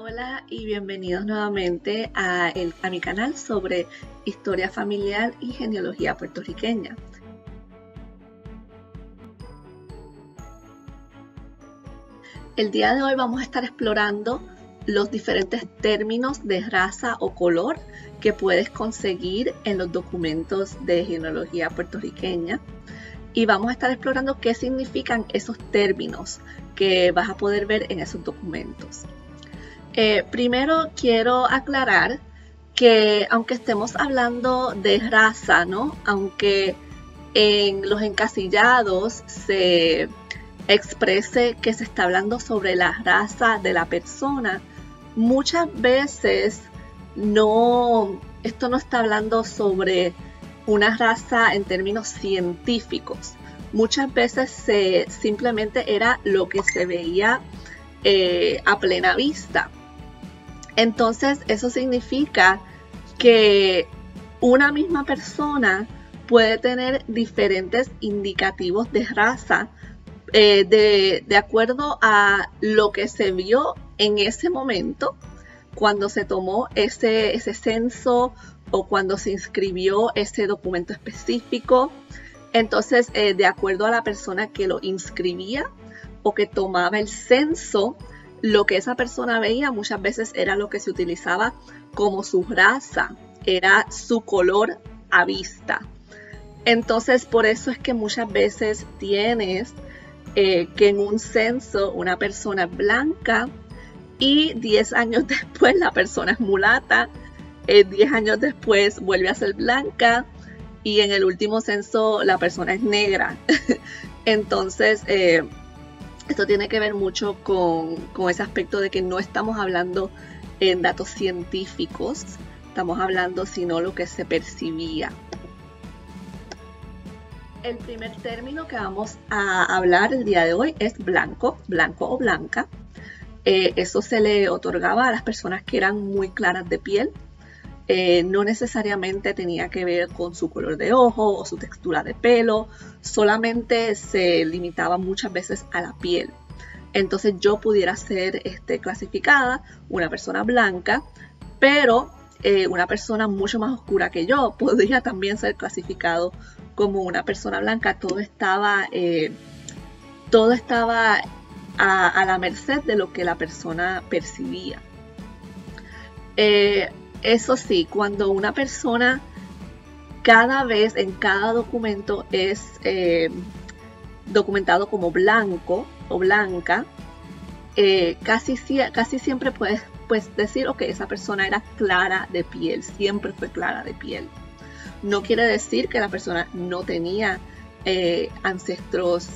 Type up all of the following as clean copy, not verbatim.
Hola y bienvenidos nuevamente a mi canal sobre historia familiar y genealogía puertorriqueña. El día de hoy vamos a estar explorando los diferentes términos de raza o color que puedes conseguir en los documentos de genealogía puertorriqueña. Y vamos a estar explorando qué significan esos términos que vas a poder ver en esos documentos. Primero quiero aclarar que aunque estemos hablando de raza, ¿no? Aunque en los encasillados se exprese que se está hablando sobre la raza de la persona, muchas veces esto no está hablando sobre una raza en términos científicos. Muchas veces simplemente era lo que se veía a plena vista. Entonces eso significa que una misma persona puede tener diferentes indicativos de raza de acuerdo a lo que se vio en ese momento cuando se tomó ese censo o cuando se inscribió ese documento específico. Entonces, de acuerdo a la persona que lo inscribía o que tomaba el censo, lo que esa persona veía muchas veces era lo que se utilizaba como su raza, era su color a vista. Entonces, por eso es que muchas veces tienes que en un censo una persona es blanca y 10 años después la persona es mulata, 10 años después vuelve a ser blanca y en el último censo la persona es negra. Entonces, esto tiene que ver mucho con ese aspecto de que no estamos hablando en datos científicos, estamos hablando sino lo que se percibía. El primer término que vamos a hablar el día de hoy es blanco, blanco o blanca. Eso se le otorgaba a las personas que eran muy claras de piel. No necesariamente tenía que ver con su color de ojo o su textura de pelo, solamente se limitaba muchas veces a la piel. Entonces yo pudiera ser clasificada una persona blanca, pero una persona mucho más oscura que yo podría también ser clasificado como una persona blanca. Todo estaba a la merced de lo que la persona percibía. Eso sí, cuando una persona cada vez en cada documento es documentado como blanco o blanca, casi siempre puedes decir, ok, esa persona era clara de piel, siempre fue clara de piel. No quiere decir que la persona no tenía ancestros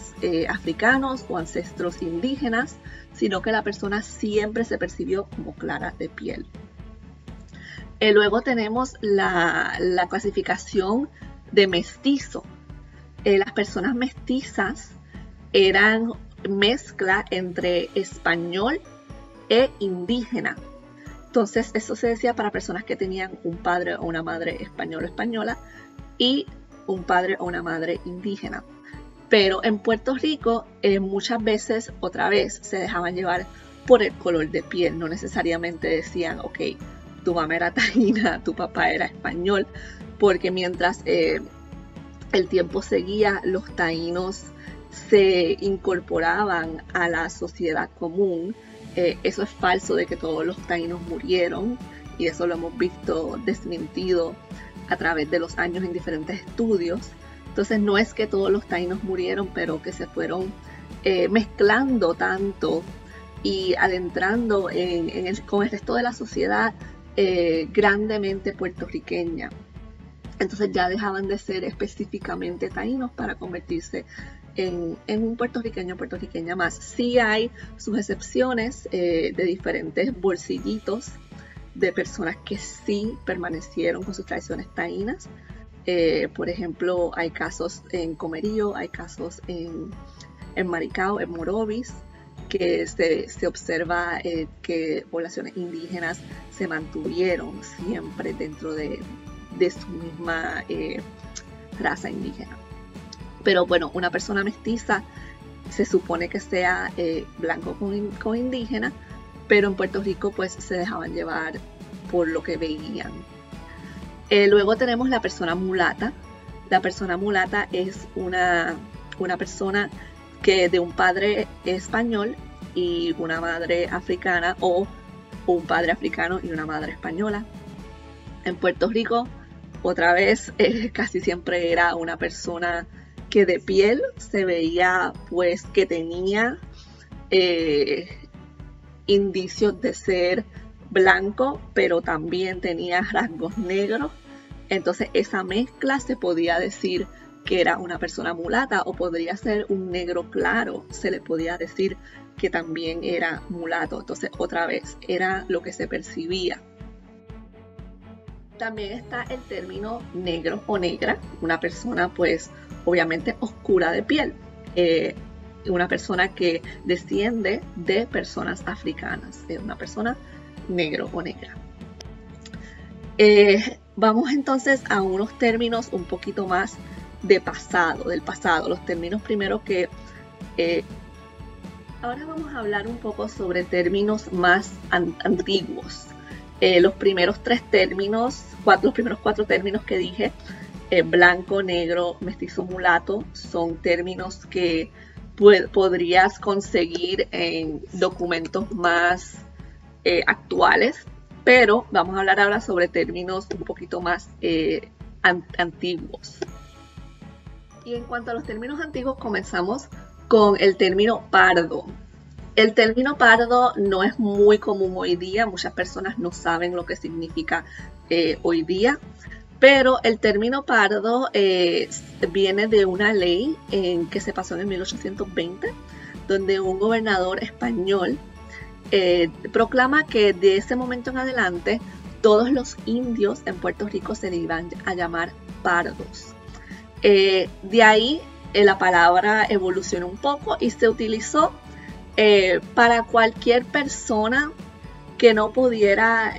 africanos o ancestros indígenas, sino que la persona siempre se percibió como clara de piel. Luego tenemos la clasificación de mestizo. Las personas mestizas eran mezcla entre español e indígena. Entonces eso se decía para personas que tenían un padre o una madre español o española y un padre o una madre indígena. Pero en Puerto Rico muchas veces otra vez se dejaban llevar por el color de piel. No necesariamente decían, ok, tu mamá era taína, tu papá era español, porque mientras el tiempo seguía, los taínos se incorporaban a la sociedad común. Eso es falso de que todos los taínos murieron, y eso lo hemos visto desmentido a través de los años en diferentes estudios. Entonces no es que todos los taínos murieron, pero que se fueron mezclando tanto y adentrando con el resto de la sociedad grandemente puertorriqueña. Entonces ya dejaban de ser específicamente taínos para convertirse en un puertorriqueña más. Sí hay sus excepciones de diferentes bolsillitos de personas que sí permanecieron con sus tradiciones taínas. Por ejemplo, hay casos en Comerío, hay casos en Maricao, en Morovis, que se observa que poblaciones indígenas se mantuvieron siempre dentro de su misma raza indígena. Pero bueno, una persona mestiza se supone que sea blanco con indígena, pero en Puerto Rico pues se dejaban llevar por lo que veían. Luego tenemos la persona mulata. La persona mulata es una persona que de un padre español y una madre africana, o un padre africano y una madre española. En Puerto Rico, otra vez, casi siempre era una persona que de piel se veía pues que tenía indicios de ser blanco, pero también tenía rasgos negros. Entonces esa mezcla se podía decir que era una persona mulata, o podría ser un negro claro, se le podía decir que también era mulato. Entonces otra vez era lo que se percibía. También está el término negro o negra, una persona pues obviamente oscura de piel, una persona que desciende de personas africanas, una persona negro o negra. Vamos entonces a unos términos un poquito más del pasado, los términos primero que... ahora vamos a hablar un poco sobre términos más antiguos. Los primeros cuatro términos que dije, blanco, negro, mestizo, mulato, son términos que podrías conseguir en documentos más actuales, pero vamos a hablar ahora sobre términos un poquito más antiguos. Y en cuanto a los términos antiguos, comenzamos con el término pardo. El término pardo no es muy común hoy día, muchas personas no saben lo que significa hoy día, pero el término pardo viene de una ley que se pasó en 1820, donde un gobernador español proclama que de ese momento en adelante todos los indios en Puerto Rico se le iban a llamar pardos. De ahí la palabra evolucionó un poco y se utilizó para cualquier persona que no pudiera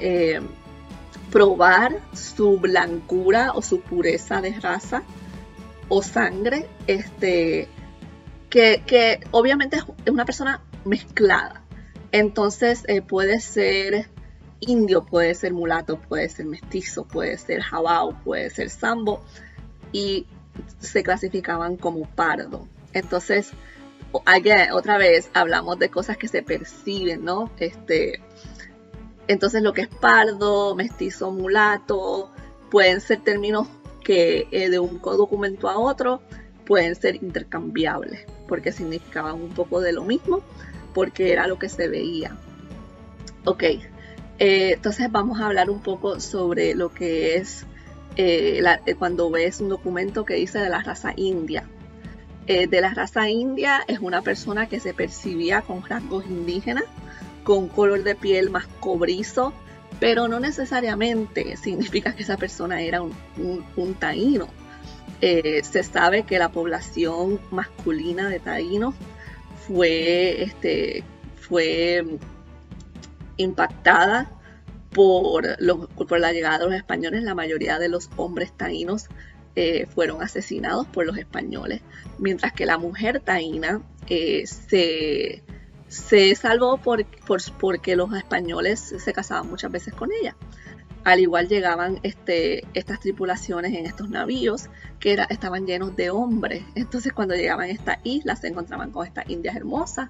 probar su blancura o su pureza de raza o sangre, que obviamente es una persona mezclada. Entonces puede ser indio, puede ser mulato, puede ser mestizo, puede ser jabao, puede ser sambo, y se clasificaban como pardo. Entonces, otra vez hablamos de cosas que se perciben, ¿no? Entonces lo que es pardo, mestizo, mulato, pueden ser términos que de un documento a otro pueden ser intercambiables, porque significaban un poco de lo mismo, porque era lo que se veía. Ok, entonces vamos a hablar un poco sobre lo que es cuando ves un documento que dice de la raza india. De la raza india es una persona que se percibía con rasgos indígenas, con color de piel más cobrizo, pero no necesariamente significa que esa persona era un taíno. Se sabe que la población masculina de taínos fue impactada por la llegada de los españoles. La mayoría de los hombres taínos fueron asesinados por los españoles, mientras que la mujer taína se salvó porque los españoles se casaban muchas veces con ella. Al igual llegaban estas tripulaciones en estos navíos que estaban llenos de hombres. Entonces cuando llegaban a esta isla se encontraban con estas indias hermosas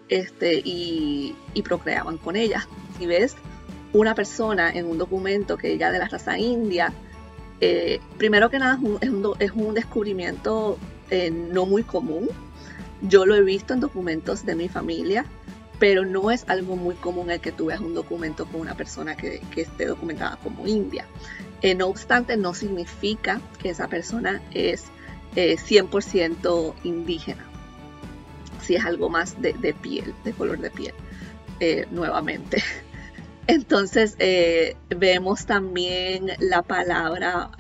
y procreaban con ellas. Si ves una persona en un documento que diga de la raza india, primero que nada es un descubrimiento no muy común. Yo lo he visto en documentos de mi familia, pero no es algo muy común el que tú veas un documento con una persona que esté documentada como india. No obstante, no significa que esa persona es 100% indígena. Si es algo más de piel, de color de piel, nuevamente. Entonces, vemos también la palabra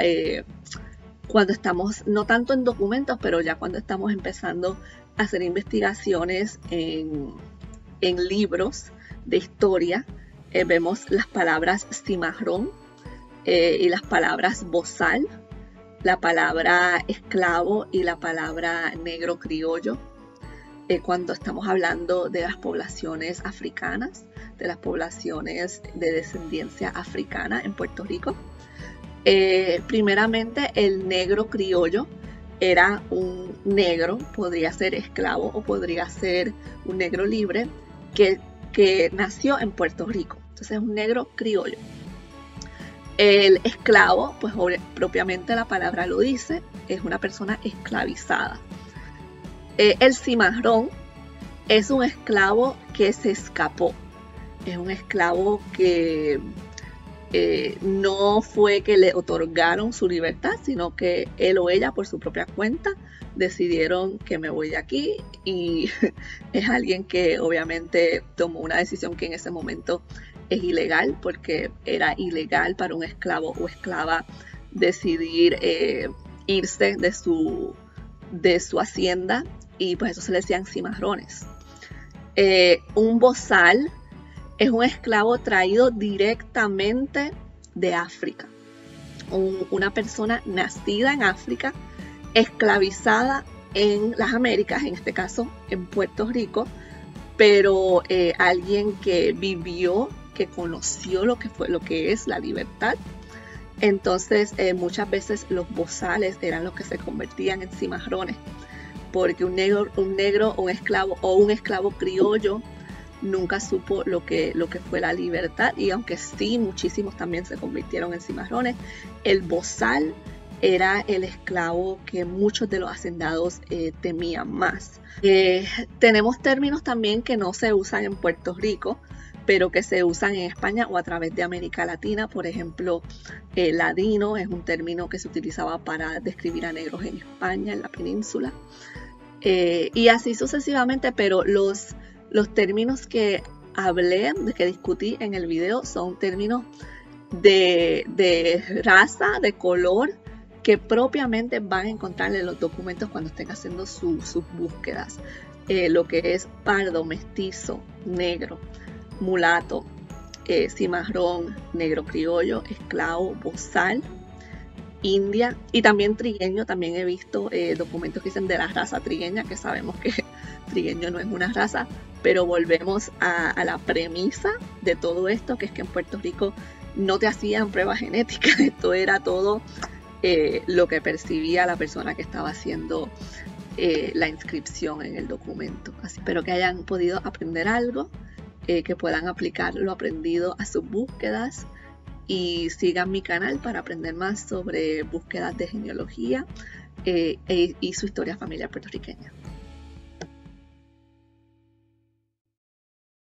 cuando estamos, no tanto en documentos, pero ya cuando estamos empezando a hacer investigaciones en libros de historia, vemos las palabras cimarrón y las palabras bozal, la palabra esclavo y la palabra negro criollo. Cuando estamos hablando de las poblaciones africanas, de las poblaciones de descendencia africana en Puerto Rico. Primeramente, el negro criollo era un negro, podría ser esclavo o podría ser un negro libre que nació en Puerto Rico. Entonces es un negro criollo. El esclavo, pues propiamente la palabra lo dice, es una persona esclavizada. El cimarrón es un esclavo que se escapó. Es un esclavo que no fue que le otorgaron su libertad, sino que él o ella por su propia cuenta decidieron que me voy de aquí, y es alguien que obviamente tomó una decisión que en ese momento es ilegal, porque era ilegal para un esclavo o esclava decidir irse de su hacienda, y pues eso se le decían cimarrones. Un bozal es un esclavo traído directamente de África. Una persona nacida en África, esclavizada en las Américas, en este caso en Puerto Rico, pero alguien que vivió, que conoció lo que es la libertad. Entonces muchas veces los bozales eran los que se convertían en cimarrones, porque un negro, un esclavo o un esclavo criollo nunca supo lo que fue la libertad, y aunque sí, muchísimos también se convirtieron en cimarrones. El bozal era el esclavo que muchos de los hacendados temían más. Tenemos términos también que no se usan en Puerto Rico, pero que se usan en España o a través de América Latina. Por ejemplo, ladino es un término que se utilizaba para describir a negros en España, en la península. Y así sucesivamente, pero los términos que hablé, que discutí en el video, son términos de raza, de color, que propiamente van a encontrar en los documentos cuando estén haciendo sus búsquedas. Lo que es pardo, mestizo, negro, mulato, cimarrón, negro criollo, esclavo, bozal, india y también trigueño. También he visto documentos que dicen de la raza trigueña, que sabemos que trigueño no es una raza, pero volvemos a la premisa de todo esto, que es que en Puerto Rico no te hacían pruebas genéticas. Esto era todo lo que percibía la persona que estaba haciendo la inscripción en el documento. Así, espero que hayan podido aprender algo, que puedan aplicar lo aprendido a sus búsquedas, y sigan mi canal para aprender más sobre búsquedas de genealogía y su historia familiar puertorriqueña.